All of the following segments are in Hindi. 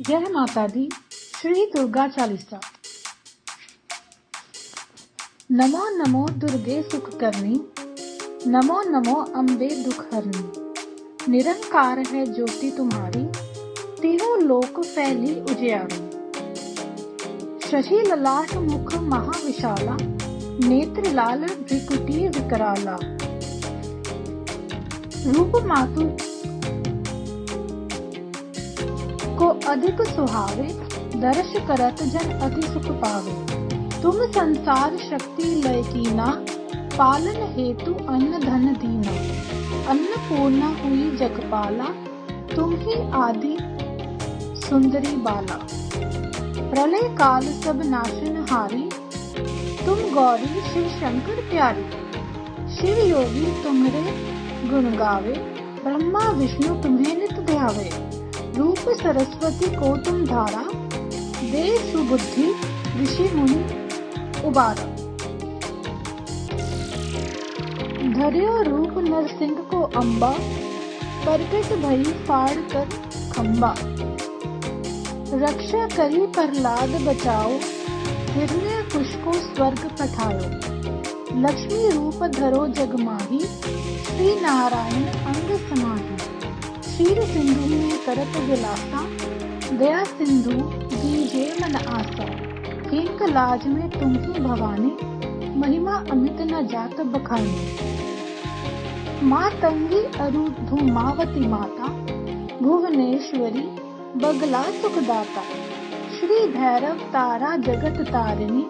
जय माता दी। श्री दुर्गा चालीसा। नमो नमो दुर्गे सुख करनी, नमो नमो अम्बे दुख हरनी। निरंकार है ज्योति तुम्हारी, तीनों लोक फैली उजियारी। शशि ललाट मुख महाविशाला, नेत्र लाल भ्रिकुटी विकराला। रूप मातु को अधिक सुहावे, दर्श करत जन अति सुख पावे। तुम संसार शक्ति लय कीना, पालन हेतु अन्न धन दीना। अन्नपूर्णा हुई जगपाला, तुम ही आदि सुंदरी बाला। प्रलय काल सब नाशन हारी, तुम गौरी शिव शंकर प्यारी। शिव योगी तुम्हारे गुण गावे, ब्रह्मा विष्णु तुम्हें नित ध्यावे। रूप सरस्वती को तुम धारा, दे सुबुद्धि ऋषि मुनि उबारा। धर्यो रूप नरसिंह को अम्बा, प्रकट भई फाड़ कर खम्बा। रक्षा करी प्रहलाद बचाओ, हिरण्यकुश को स्वर्ग पठायो। लक्ष्मी रूप धरो जग माही, श्री नारायण अंग समाही। क्षीर सिंधु में करत विलासा, दया सिंधु दीजे मन आसा। किंक लाज में तुम ही भवानी, महिमा अमित न जात बखानी। माँ तंगी अरु धूमावती माता, भुवनेश्वरी बगला सुखदाता। श्री भैरव तारा जगत तारिणी,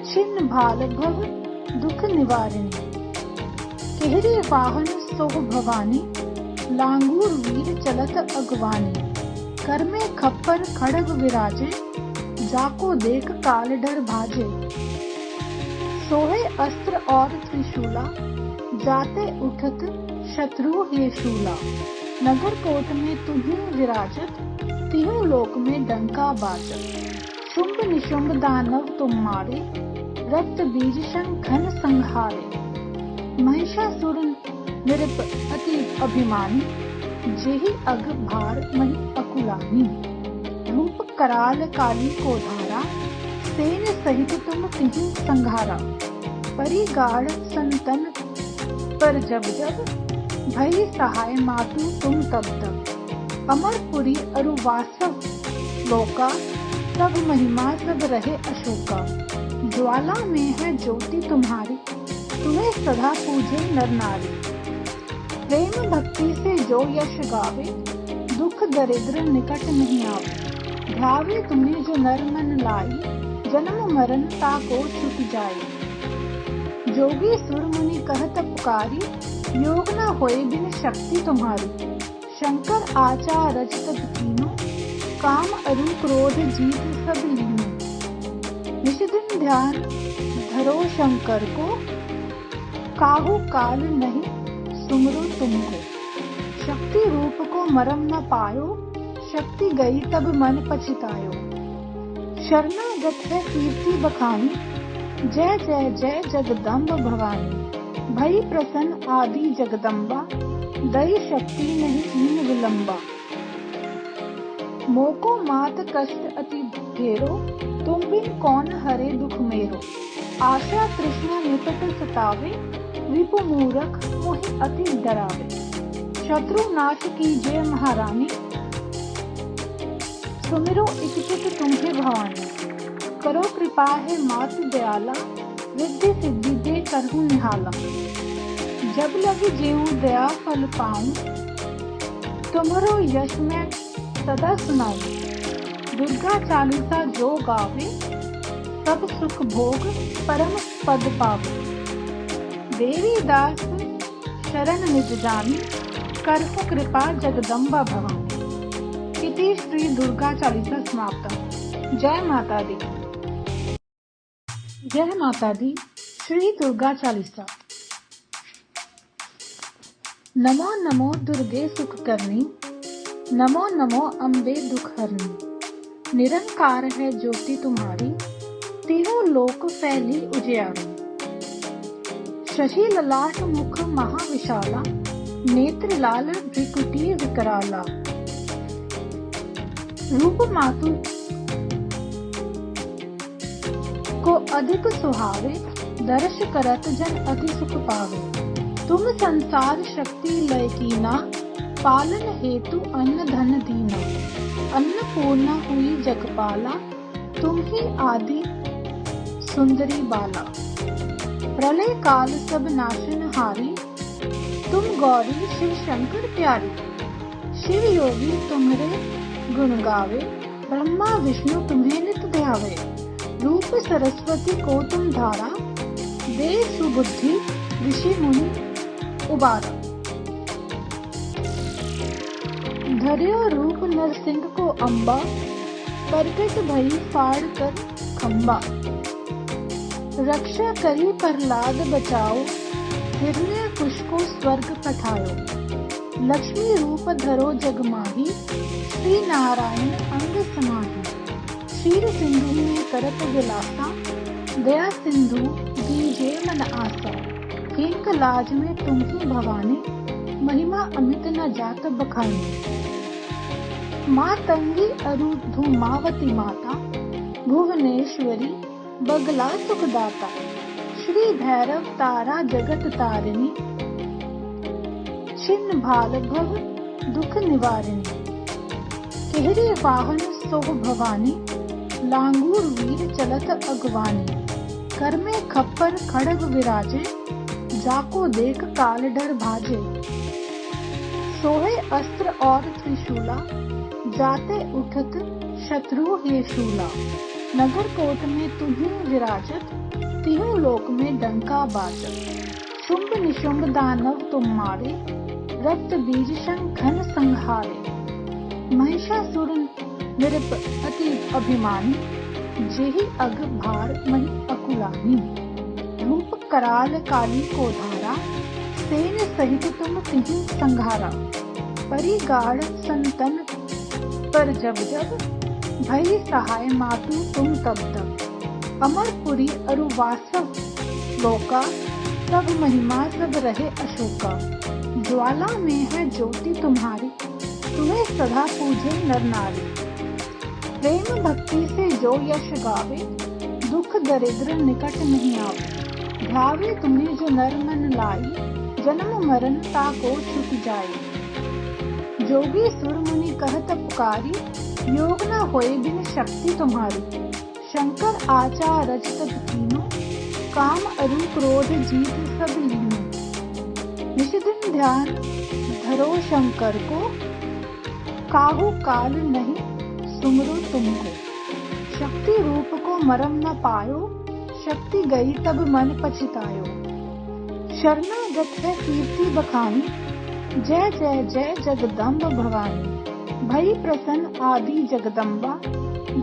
छिन्न भाल भव दुख निवारिणी। केहरी वाहन सोह भवानी, लांगूर वीर चलत अगवानी। कर में खप्पर खड़ग विराजे, जाको देख काल डर भाजे। सोहे अस्त्र और त्रिशूला, जाते उठत शत्रु हे शूला। नगर कोट में तुम्हें विराजत, तीनों लोक में डंका बाजत। शुंभ निशुंभ दानव तुम मारे, रक्त बीज शंखन संहारे। महिषासुर निरप अति अभिमानी, जेहि अग भार मही अकुलानी। रूप कराल काली को धारा, सेन सहित तुम तिहि संघारा। परिगाढ़ संतन पर जब जब, भई सहाय मातु तुम तब तब। अमरपुरी अरु वासव लोका, सब महिमा सब रहे अशोका। ज्वाला में है ज्योति तुम्हारी, तुम्हें सदा पूजे नर नारी। प्रेम भक्ति से जो यश गावे, दुख दरिद्र निकट नहीं आवे। ध्यावे तुम्हें जो नर मन लाई, जन्म मरण ताको छूट जाए। जोगी सुर मुनि कहत पुकारी, योग न होए बिन शक्ति तुम्हारी। शंकर आचार रचत कीनो, काम अरु क्रोध जीत सब लीनो। निशिदिन ध्यान धरो शंकर को, काहू काल नहीं सुमरो तुमको। शक्ति रूप को मरम न पायो, शक्ति गई तब मन पछतायो। शरणागत है कीर्ति बखानी, जय जय जय जगदम्ब भवानी। भई प्रसन्न आदि जगदम्बा, दई शक्ति नहीं कीन विलंबा। मोको मात कष्ट अति ढेरो, तुम बिन कौन हरे दुख मेरो। आशा तृष्णा निकट सतावे, विपु मूरख मोहि अति डरावे। शत्रु नाश कीजिए महारानी, सुमिरो इच्छित तुम्हें भवानी। करो कृपा है मातु दयाला, रिद्धि सिद्धि दे करहु निहाला। जब लगी जेऊ दया फल पाऊं, तुम्हारो यश मैं सदा सुनाऊं। दुर्गा चालीसा जो गावे, सब सुख भोग परम पद पावे। देवी दास शरण निज जानी, करहु कृपा जगदम्बा भवानी। इति श्री दुर्गा चालीसा समाप्ता। जय माता दी। जय माता दी। श्री दुर्गा चालीसा। नमो नमो दुर्गे सुख करनी, नमो नमो अम्बे दुख हरनी। निरंकार है ज्योति तुम्हारी, तीनों लोक फैली उजियारी। शशि ललाट मुख महाविशाला, नेत्र लाल भ्रिकुटी विकराला। रूप मातु को अधिक सुहावे, दर्श करत जन अति सुख पावे। तुम संसार शक्ति लय कीना, पालन हेतु अन्न धन दीना। अन्नपूर्णा हुई जगपाला, तुम ही आदि सुंदरी बाला। प्रलय काल सब नाशन हारी, तुम गौरी शिव शंकर प्यारी। शिव योगी तुम्हारे गुण गावे, ब्रह्मा विष्णु तुम्हें नित ध्यावे। रूप सरस्वती को तुम धारा, दे सुबुद्धि ऋषि मुनि उबारा। धर्यो रूप नरसिंह को अम्बा, प्रकट भई फाड़ कर खम्बा। रक्षा करी प्रहलाद बचाओ, हिरण्यकुश को स्वर्ग पठायो। लक्ष्मी रूप धरो जगमाही, श्री नारायण अंग समाही। क्षीर सिंधु में करत विलासा, दया सिंधु दीजे मन आसा। हेंक लाज में तुम ही भवानी, महिमा अमित न जात बखानी। मातंगी अरु धूमावती माता, भुवनेश्वरी बगला सुखदाता। श्री भैरव तारा जगत तारिणी, छिन्न भाल भव दुख निवारिणी। केहरी वाहन सोह भवानी, लांगूर वीर चलत अगवानी। कर में खप्पर खड़ग विराजे, जाको देख काल डर भाजे। सोहे अस्त्र और त्रिशूला, जाते उठत शत्रु हे शूला। नगर कोट में तुम्हें विराजत, तीनों लोक में डंका बाजत। शुंभ निशुंभ दानव तुम मारे, रक्त बीज शंखन संहारे। महिषासुर निरप अति अभिमानी, जेहि अग भार मही अकुलानी। रूप कराल काली को धारा, सेन सहित तुम तिहि संघारा। परिगाढ़ संतन पर जब जब, भई सहाय मातु तुम तब तब। अमरपुरी अरु वासव लोका, सब महिमा सब रहे अशोका। ज्वाला में है ज्योति तुम्हारी, तुम्हें सदा पूजे नर नारी। प्रेम भक्ति से जो यश गावे, दुख दरिद्र निकट नहीं आवे। ध्यावे तुम्हें जो नर मन लाई, जन्म मरण ताको छुट जाए। जोगी सुर मुनि कहत पुकारी, योग न होए बिन शक्ति तुम्हारी। शंकर आचार रचत कीनो, काम अरु क्रोध जीत सब लीनो। निश दिन ध्यान धरो शंकर को, काहू काल नहीं सुमरो तुमको। शक्ति रूप को मरम न पायो, शक्ति गई तब मन पछतायो। शरणागत है कीर्ति बखानी, जय जय जय जगदम्ब भवानी। भई प्रसन्न आदि जगदम्बा,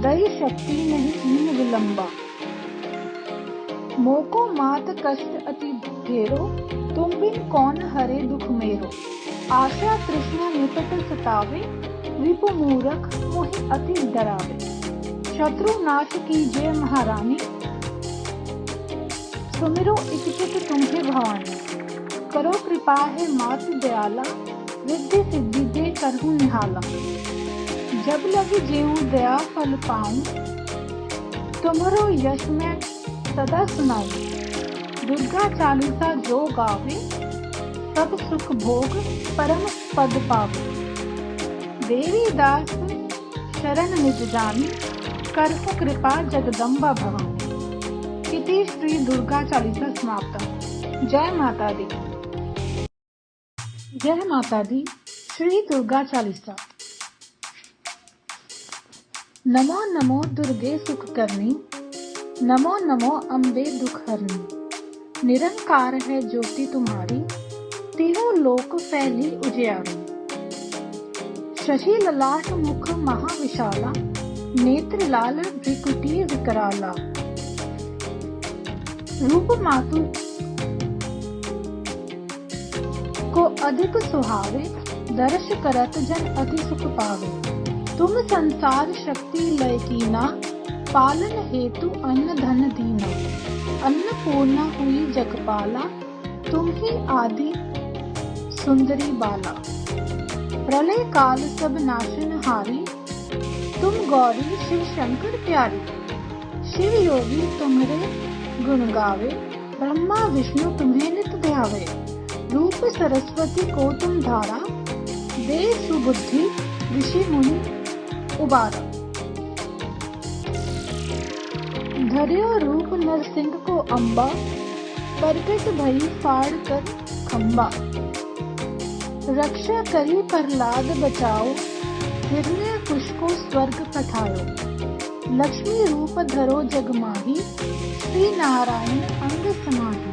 दई शक्ति नहीं कीन विलंबा। मोको मात कष्ट अति ढेरो, तुम बिन कौन हरे दुख मेरो। आशा तृष्णा निकट सतावे, रिपु मूरख मोहि अति डरावे। शत्रु नाश कीजिए महारानी, सुमिरो इच्छित तुम्हें भवानी। करो कृपा है मातु दयाला, रिद्धि सिद्धि दे करहु निहाला। जब लगी जेऊ दया फल पाऊं, तुम्हारो यश मैं सदा सुनाऊं। दुर्गा चालीसा जो गावे, सब सुख भोग परम पद पावे। देवी दास शरण निज जानी, करहु कृपा जगदम्बा भवानी। इति श्री दुर्गा चालीसा समाप्ता। जय माता दी। जय माता दी। श्री दुर्गा चालीसा। नमो नमो दुर्गे सुख करनी, नमो नमो अम्बे दुख हरनी। निरंकार है ज्योति तुम्हारी, तीनों लोक फैली उजियारी। शशि ललाट मुख महाविशाला, नेत्र लाल भ्रिकुटी विकराला। रूप मातु को अधिक सुहावे, दर्श करत जन अति सुख पावे। तुम संसार शक्ति लय कीना, पालन हेतु अन्न धन दीना। अन्नपूर्णा हुई जगपाला, तुम ही आदि सुंदरी बाला। प्रलय काल सब नाशन हारी, तुम गौरी शिव शंकर प्यारी, शिव योगी तुम्हारे गुण गावे, ब्रह्मा विष्णु तुम्हें नित ध्यावे। रूप सरस्वती को तुम धारा, दे सुबुद्धि ऋषि मुनि उबारा। धर्यो रूप नरसिंह को अम्बा, प्रकट भई फाड़ कर खम्बा। रक्षा करी प्रहलाद बचाओ, हिरण्यकुश को स्वर्ग पठायो। लक्ष्मी रूप धरो जग माही, श्री नारायण अंग समाही।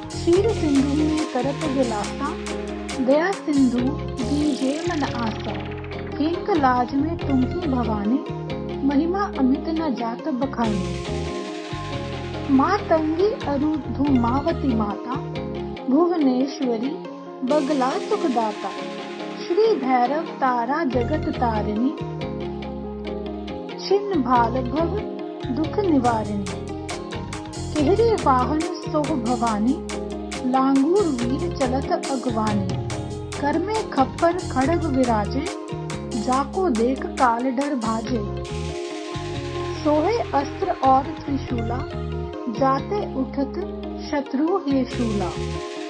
क्षीर सिंधु में करत विलासा, दया सिंधु दीजे मन आसा। किंक लाज में तुम ही भवानी, महिमा अमित न जात बखानी। मातंगी अरु धूमावती माता, भुवनेश्वरी बगला सुखदाता। श्री भैरव तारा जगत तारिणी, छिन्न भाल भव दुख निवारिणी। केहरे वाहन सोह भवानी, लांगूर वीर चलत अगवानी। कर में खप्पर खड़ग विराजे, जाको देख काल डर भाजे। सोहे अस्त्र और त्रिशूला, जाते उठत शत्रु हे शूला।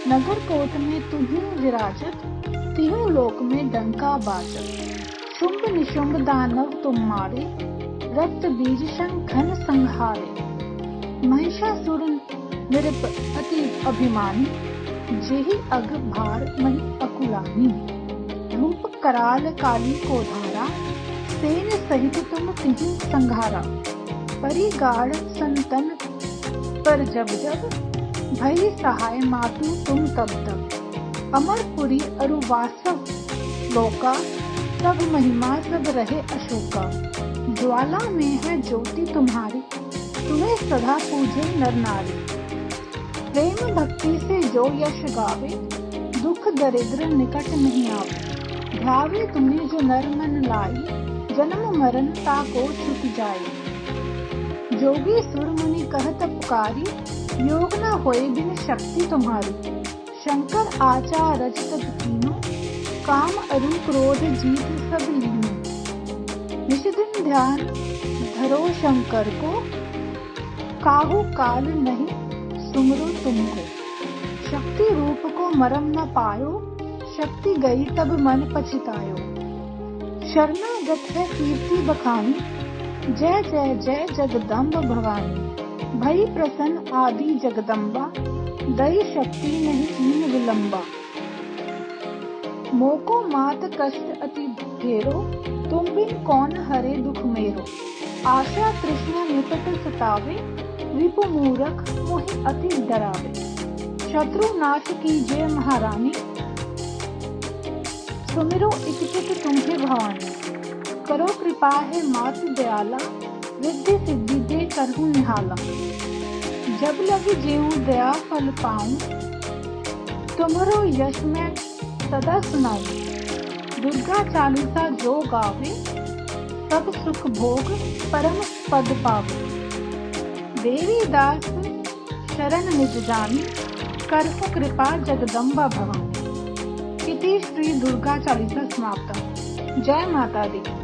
नगर कोट में तुम्हीं विराजत, तीनों लोक में डंका बाजत। शुंभ निशुंभ दानव तुम मारे, रक्त बीज शंखन संहारे। महिषासुर नृप अति अभिमानी, जेहि अग भार मही अकुलानी। रूप कराल काली को धारा, सेन सहित तुम तिहि संघारा। परिगाढ़ संतन पर जब जब, भई सहाय मातु तुम तब तब। अमरपुरी अरु वासव लोका, सब महिमा सब रहे अशोका। ज्वाला में है ज्योति तुम्हारी, तुम्हें सदा पूजे नर नारी। प्रेम भक्ति से जो यश गावे, दुख दरिद्र निकट नहीं आवे। ध्यावे तुम्हें जो नर मन लाई, जन्म मरण ताको छुट जाए। जोगी सुर मुनि कहत पुकारी, योग न होए बिन शक्ति तुम्हारी। शंकर आचार रचत तीनों, काम अरु क्रोध जीत सब लीनो। निश दिन ध्यान धरो शंकर को, काहू काल नहीं सुमरो तुमको। शक्ति रूप को मरम न पायो, शक्ति गई तब मन पछतायो। शरणागत है कीर्ति बखानी, जय जय जय जगदम्ब भवानी। भई प्रसन्न आदि जगदम्बा, दई शक्ति नहीं कीन विलंबा। मोको मात कष्ट अति घेरो, तुम बिन कौन हरे दुख मेरो। आशा तृष्णा निकट सतावे, रिपु मूरख मोहि अति डरावे। शत्रु नाश कीजिए महारानी, सुमिरो इच्छित तुम्हें भवानी। करो कृपा है मातु दयाला, रिद्धि सिद्धि दे करहु निहाला। जब लगी जेऊ दया फल पाऊं, तुम्हारो यश मैं सदा सुनाऊं। दुर्गा चालीसा जो गावे, सब सुख भोग परम पद पावे। देवी दास शरण निज जानी, करहु कृपा जगदम्बा भवानी। इति श्री दुर्गा चालीसा समाप्ता। जय माता दी।